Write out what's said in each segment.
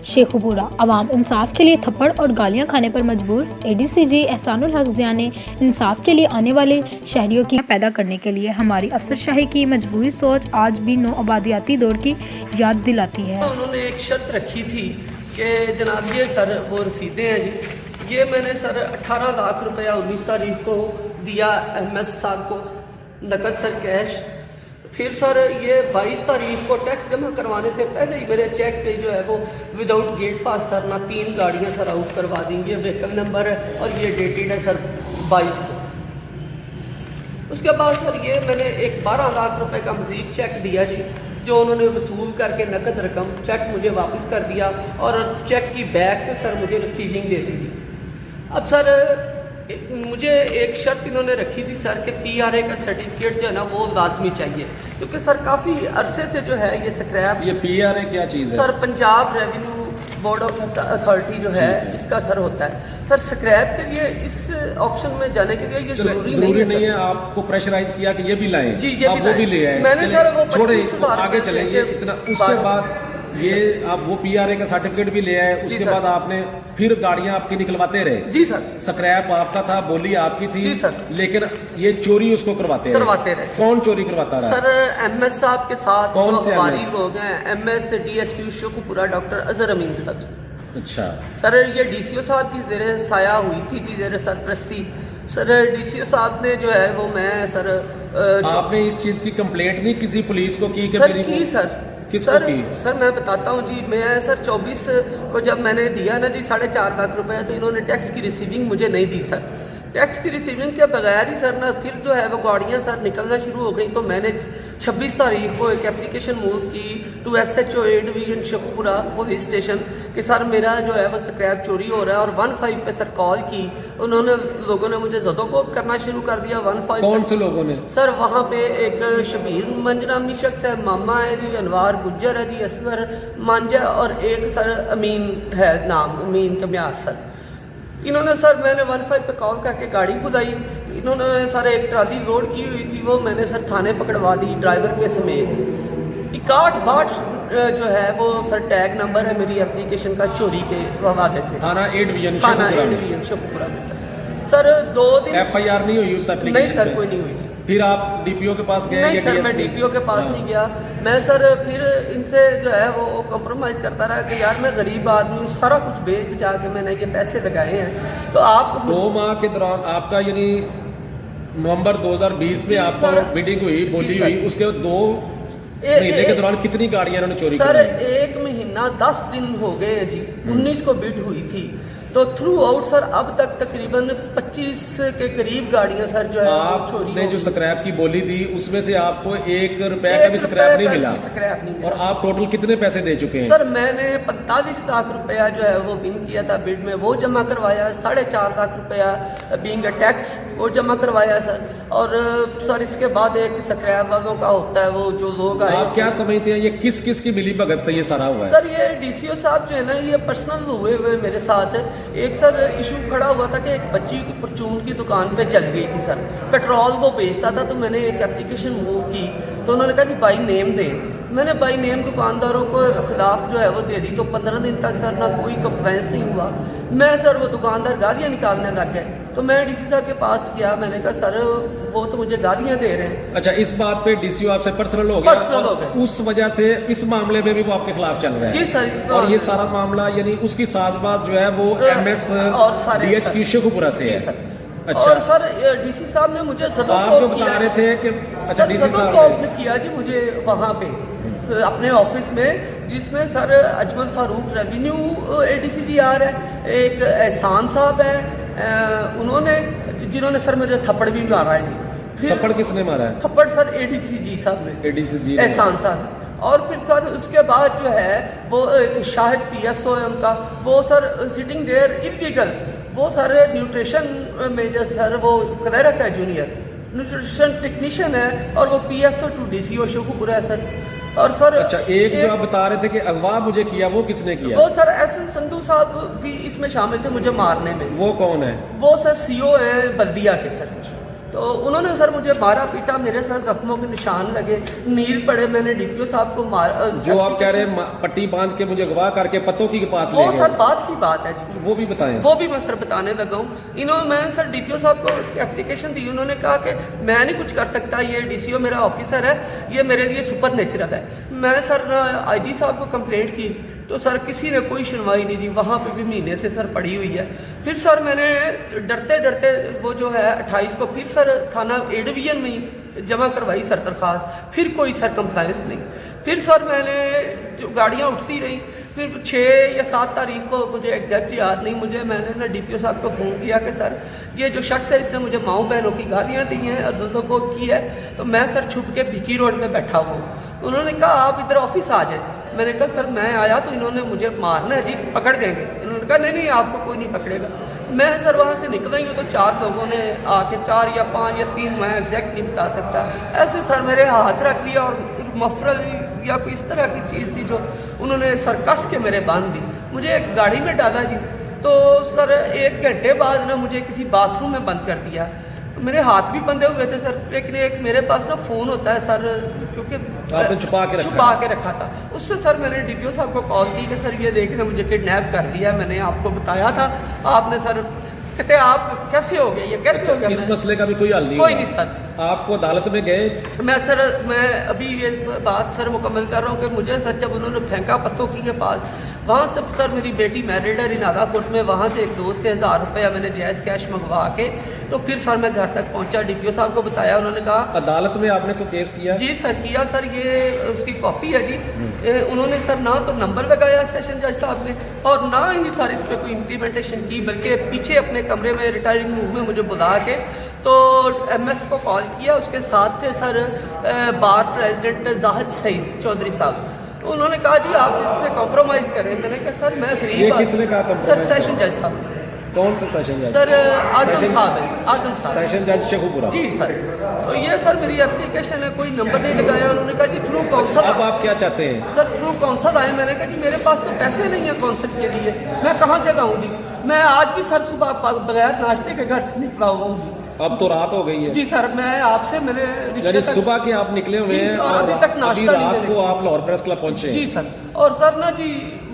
शेखुपुरा अवाम इंसाफ के लिए थप्पड़ और गालियां खाने पर मजबूर। एडीसीजी एहसानुल हक ज़िया ने इंसाफ के लिए आने वाले शहरियों की पैदा करने के लिए हमारी अफसरशाही की मजबूरी सोच आज भी नौ आबादियाती दौर की याद दिलाती है। उन्होंने एक शर्त रखी थी कि जनाब ये सर वो रसीदें हैं जी, ये मैंने सर 18 लाख रुपया 19 तारीख को दिया MS साहब को नकद सर कैश। फिर सर ये 22 तारीख को टैक्स जमा करवाने से पहले ही मेरे चेक पे जो है वो विदाउट गेट पास सर ना 3 गाड़ियां सर आउट करवा दी। ये व्हीकल नंबर है और ये डेटेड है सर 22 को। उसके बाद सर ये मैंने एक 12 लाख रुपए का मजीद चेक दिया जी, जो उन्होंने वसूल करके नकद रकम चेक मुझे वापस कर दिया और चेक की बैक पे सर मुझे रिसीविंग दे दी थी। अब सर मुझे एक शर्त इन्होंने रखी थी सर कि PRA का सर्टिफिकेट जो है ना वो लाजमी चाहिए, क्योंकि सर काफ़ी अरसे से जो है ये स्क्रैप। ये PRA क्या चीज़ है? Sir Punjab revenue board of authority जो है इसका सर होता है। सर स्क्रैप के लिए इस ऑप्शन में जाने के लिए ये जरूरी नहीं है। आपको प्रेशराइज किया कि ये भी लाएं जी, ये आप वो भी ले आए। मैंने सर वो छोड़े इसको, आगे चलेंगे इतना। उसके बाद ये आप वो PRA का सर्टिफिकेट भी ले आए, उसके बाद आपने फिर गाड़ियां आपकी निकलवाते रहे। जी सर। स्क्रैप आपका था, बोली आपकी थी। जी सर। लेकिन ये चोरी उसको करवाते रहे। कौन चोरी करवाता रहा? सर MS साहब के साथ कौन से लोग हैं? MS DHQ Sheikhupura doctor Azhar Amin साहब। अच्छा सर ये DCO साहब की जेरे साया हुई थी जी, जेरे सरपरस्ती। सर DCO साहब ने जो है वो मैं सर आपने इस चीज की कंप्लेंट नहीं किसी पुलिस को की? सर की सर सर मैं बताता हूँ जी। मैं सर 24 को जब मैंने दिया ना जी 4.5 लाख रुपए, तो इन्होंने टैक्स की रिसीविंग मुझे नहीं दी सर। टैक्स की रिसीविंग के बगैर ही सर ना फिर जो है वो गाड़ियाँ सर निकलना शुरू हो गई। तो मैंने 26 तारीख को एक एप्लीकेशन मूव की to SHO division Sheikhupura police station कि सर मेरा जो है वो स्क्रैप चोरी हो रहा है, और 15 पे सर कॉल की। उन्होंने लोगों ने मुझे ज़दोकोब करना शुरू कर दिया 15। कौन से लोगों ने? सर वहाँ पे एक शबीर मंजनामी शख्स है, मामा है जी, अनवार गुज्जर है जी, असगर मांझा, और एक सर अमीन है नाम, अमीन कमियार सर। इन्होंने सर मैंने 15 पे कॉल करके गाड़ी बुलाई। इन्होंने सर एक ट्राली लोड की हुई थी, वो मैंने सर थाने पकड़वा दी ड्राइवर के समेत। 6162 जो है वो सर टैग नंबर है मेरी एप्लीकेशन का चोरी के हवाले से। थाना A डिवीजन शेखुपुरा में सर 2 दिन FIR नहीं हुई उस एप्लीकेशन? नहीं सर कोई नहीं हुई। फिर आप DPO के पास गए? नहीं सर मैं DPO के पास नहीं गया। मैं सर फिर इनसे जो है वो कॉम्प्रोमाइज करता रहा कि यार मैं गरीब आदमी हूँ, सारा कुछ बेच बचा के मैंने ये पैसे लगाए हैं। तो आप 2 माह के दौरान आपका यानी नवंबर 2020 में आपको मीटिंग हुई, बोली हुई, उसके 2 महीने के दौरान कितनी गाड़ियां इन्होंने चोरी की? सर 1 महीना 10 दिन हो गए हैं जी। 19 को बिड हुई थी, तो थ्रू आउट सर अब तक तकरीबन 25 के करीब गाड़ियां सर जो है आपने जो स्क्रैप की बोली दी उसमें से आपको 1 रुपए का भी स्क्रैप नहीं मिला। और आप टोटल कितने पैसे दे चुके हैं? सर मैंने 45 लाख रुपया जो है वो विन किया था बिड में, वो जमा करवाया। 4.5 लाख रुपया बीइंग अ टैक्स वो जमा करवाया सर। और सर इसके बाद एक स्क्रैप वालों का होता है वो जो लोग आए। आप क्या समझते हैं ये किस किस की मिली भगत से ये सारा हुआ है? सर ये DCO साहब जो है ना ये पर्सनल हुए मेरे साथ। एक सर इशू खड़ा हुआ था कि एक बच्ची की परचून की दुकान पे चल गई थी सर, पेट्रोल वो बेचता था। तो मैंने एक एप्लीकेशन मूव की, तो उन्होंने कहा कि बाई नेम दे। मैंने बाई नेम दुकानदारों को खिलाफ जो है वो दे दी। तो 15 दिन तक सर ना कोई कंप्लेंस नहीं हुआ। मैं सर वो दुकानदार गालियां निकालने लग गए। तो मैं DC साहब के पास गया, मैंने कहा सर वो तो मुझे गालियां दे रहे हैं। अच्छा, इस बात पे DCO आपसे पर्सनल हो गया? उस वजह से इस मामले में भी वो आपके खिलाफ चल रहा है? जी सर। और ये सारा मामला यानी उसकी साजबाज जो है वो MS DHQ शेखुपुरा से है? अच्छा। और सर DC साहब ने मुझे आप जो बता रहे थे कि अच्छा DC साहब ने किया जी मुझे वहाँ पे अपने ऑफिस में, जिसमें sir Ajmal Farooq revenue ADCG है, एक एहसान साहब है, उन्होंने जिन्होंने सर मेरे थप्पड़ भी मारा है जी। थप्पड़ किसने मारा है? थप्पड़ सर ADCG साहब ने, ADCG एहसान साहब। और फिर सर उसके बाद जो है वो शाहिद PSO है उनका, वो सर सिटिंग देयर इलीगल। वो सर न्यूट्रिशन में जो सर वो क्लर्क है, जूनियर न्यूट्रिशन टेक्नीशियन है, और वो PSO टू DCO शेखुपुरा है सर। और सर अच्छा, एक जो आप बता रहे थे कि अगवा मुझे किया, वो किसने किया? वो सर SN संधू साहब भी इसमें शामिल थे मुझे मारने में। वो कौन है? वो सर CO है बल्दिया के सर। तो تو انہوں نے سر مجھے مارا پیٹا, میرے سر زخموں کے نشان لگے, نیل پڑے, میں نے DPO صاحب کو جو آپ کہہ رہے ہیں پٹی باندھ کے مجھے اغوا کر کے پتوں کے پاس لے وہ گئے, سر بعد کی بات ہے جی, وہ بھی بتائیں. وہ بھی میں سر بتانے لگا ہوں. میں نے سر DPO صاحب کو اپلیکیشن دی, انہوں نے کہا کہ میں نہیں کچھ کر سکتا, یہ DCO میرا آفیسر ہے, یہ میرے لیے سپر نیچرل ہے. میں سر IG صاحب کو کمپلینٹ کی تو سر کسی نے کوئی سنوائی نہیں دی, وہاں پہ بھی مہینے سے سر پڑی ہوئی ہے. پھر سر میں نے ڈرتے ڈرتے وہ جو ہے 28 کو پھر سر تھانہ A ڈویژن میں جمع کروائی سر درخواست, پھر کوئی سر کمپلائنس نہیں. پھر سر میں نے جو گاڑیاں اٹھتی رہیں, پھر 6 یا 7 تاریخ کو مجھے ایگزیکٹ یاد نہیں, میں نے نا DPO صاحب کو فون کیا کہ سر یہ جو شخص ہے اس نے مجھے ماؤں بہنوں کی گالیاں دی ہیں, عزتوں کو کی ہے, تو میں سر چھپ کے بھکی روڈ میں بیٹھا ہوا ہوں. انہوں نے کہا آپ ادھر آفس آ جائیں. میں نے کہا سر میں آیا تو انہوں نے مجھے مارنا ہے جی, پکڑ دیں گے. انہوں نے کہا نہیں آپ کو کوئی نہیں پکڑے گا. میں سر وہاں سے نکل رہی ہوں تو 4 لوگوں نے آ کے 4 یا 5 یا 3 میں ایگزیکٹ نہیں بتا سکتا, ایسے سر میرے ہاتھ رکھ لیا اور مفرل یا کوئی اس طرح کی چیز تھی جو انہوں نے سر کس کے میرے باندھ دی, مجھے ایک گاڑی میں ڈالا جی. تو سر 1 گھنٹے بعد نا مجھے کسی باتھ روم میں بند کر دیا. میرے ہاتھ بھی بندھے ہوئے تھے سر, لیکن ایک میرے پاس نا فون ہوتا ہے سر, کیونکہ آپ نے چھپا کے رکھا تھا. اس سے سر میں نے DPO صاحب کو کال کی کہ سر یہ دیکھیں مجھے کڈنیپ کر دیا, میں نے آپ کو بتایا تھا, آپ نے سر کہتے آپ کیسے ہو گیا, یہ کیسے ہو گیا. اس مسئلے کا بھی کوئی حل نہیں, کوئی نہیں سر. آپ کو عدالت میں گئے؟ میں ابھی یہ بات سر مکمل کر رہا ہوں کہ مجھے سر جب انہوں نے پھینکا پتوں کی کے پاس, وہاں سے سر میری بیٹی میرڈ ہے رینالا کوٹ میں, وہاں سے ایک دوست سے 1000 روپیہ میں نے جائز کیش منگوا کے تو پھر سر میں گھر تک پہنچا. DPO صاحب کو بتایا, انہوں نے کہا عدالت میں آپ نے کوئی کیس کیا؟ جی سر کیا سر, یہ اس کی کاپی ہے جی. انہوں نے سر نہ تو نمبر لگایا سیشن جج صاحب نے, اور نہ ہی سر اس پہ کوئی امپلیمنٹیشن کی, بلکہ پیچھے اپنے کمرے میں ریٹائرنگ روم میں مجھے بلا کے تو MS کو کال کیا. اس کے ساتھ تھے سر بار پریزیڈنٹ زاہد سعید چودھری صاحب. تو انہوں نے کہا جی آپ اس سے کمپرومائز کریں. میں نے کہا سر میں غریب, کس نے کہا سر سیشن جج صاحب. کون سے سیشن جج؟ سر اعظم صاحب ہے, اعظم صاحب سیشن جج شیخوپورہ. جی سر. تو یہ سر میری اپلیکیشن ہے, کوئی نمبر نہیں لگایا. انہوں نے کہا جی تھرو کونسل. اب آپ کیا چاہتے ہیں؟ سر تھرو کونسل آئے. میں نے کہا جی میرے پاس تو پیسے نہیں ہیں کونسل کے لیے, میں کہاں سے لاؤں جی. میں آج بھی سر صبح بغیر ناشتے کے گھر سے نکلا ہوا ہوں جی. اب تو رات ہو گئی ہے جی سر. میں آپ سے میرے یعنی صبح کے آپ نکلے ہوئے ہیں اور ابھی تک ناشتہ نہیں رات کو آپ لاہور پریس کلب پہنچے. جی سر. اور سر نا جی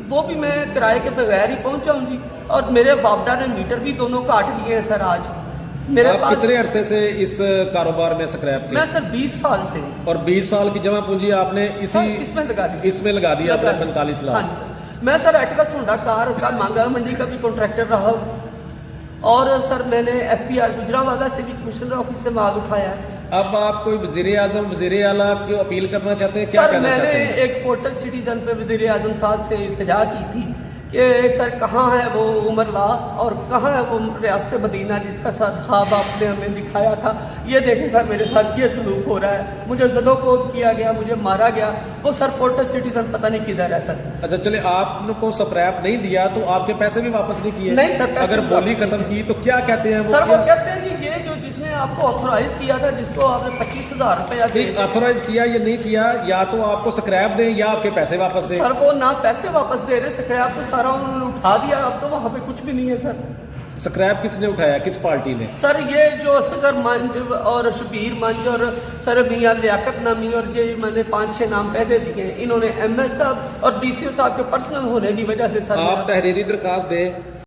وہ بھی میں کرائے کے بغیر ہی پہنچا ہوں جی, اور میرے والدہ نے میٹر بھی دونوں کاٹ لیے ہیں سر. آج میرے آپ پاس کتنے عرصے سے اس کاروبار میں سکریپ کی؟ میں سر 20 سال سے. اور 20 سال کی جمع پونجی آپ نے اس میں لگا دی. اس میں لگا دیا آپ نے 45 لاکھ. ہاں جی سر. میں سر ایٹلس ہونڈا کار کا مانگا منڈی کا بھی کانٹریکٹر رہا ہوں, اور سر میں نے FPR گجرانوالہ سے بھی کمشنر آفس سے مال اٹھایا ہے. اب آپ کوئی وزیر اعظم وزیر اعلیٰ کو اپیل کرنا چاہتے ہیں, کیا کہنا چاہتے ہیں؟ میں نے ایک پورٹل سٹیزن پہ وزیر اعظم صاحب سے التجا کی تھی کہ سر کہاں ہے وہ عمر لا, اور کہاں ہے وہ ریاست مدینہ جس کا سر خواب آپ نے ہمیں دکھایا تھا. یہ دیکھیں سر میرے ساتھ یہ سلوک ہو رہا ہے, مجھے زدو کو کیا گیا, مجھے مارا گیا. وہ سر پورٹل سٹیزن پتہ نہیں کدھر ہے سر. اچھا چلے, آپ کو سپریپ نہیں دیا تو آپ کے پیسے بھی واپس نہیں کیے؟ نہیں سر. اگر بولی ختم کی تو کیا کہتے ہیں سر؟ وہ کہتے ہیں کہ یہ جو جس نے آپ کو آتھورائز کیا تھا, جس کو آپ نے 25,000 روپیہ دے, آتھورائز کیا یا نہیں کیا, یا تو آپ کو سکریپ دیں یا آپ کے پیسے واپس دیں. سر وہ نہ پیسے واپس دے رہے, سکریپ تو سارا انہوں نے اٹھا دیا. اب تو وہاں پہ کچھ بھی نہیں ہے سر. سکریپ کس نے اٹھایا, کس پارٹی نے؟ سر یہ جو اصغر منج اور شبیر منج اور سر میاں لیاقت نامی, اور یہ میں نے 5-6 نام پہلے دیے ہیں, انہوں نے MS صاحب اور DCO صاحب کے پرسنل ہونے کی وجہ سے سر. آپ تحریری درخواست دیں.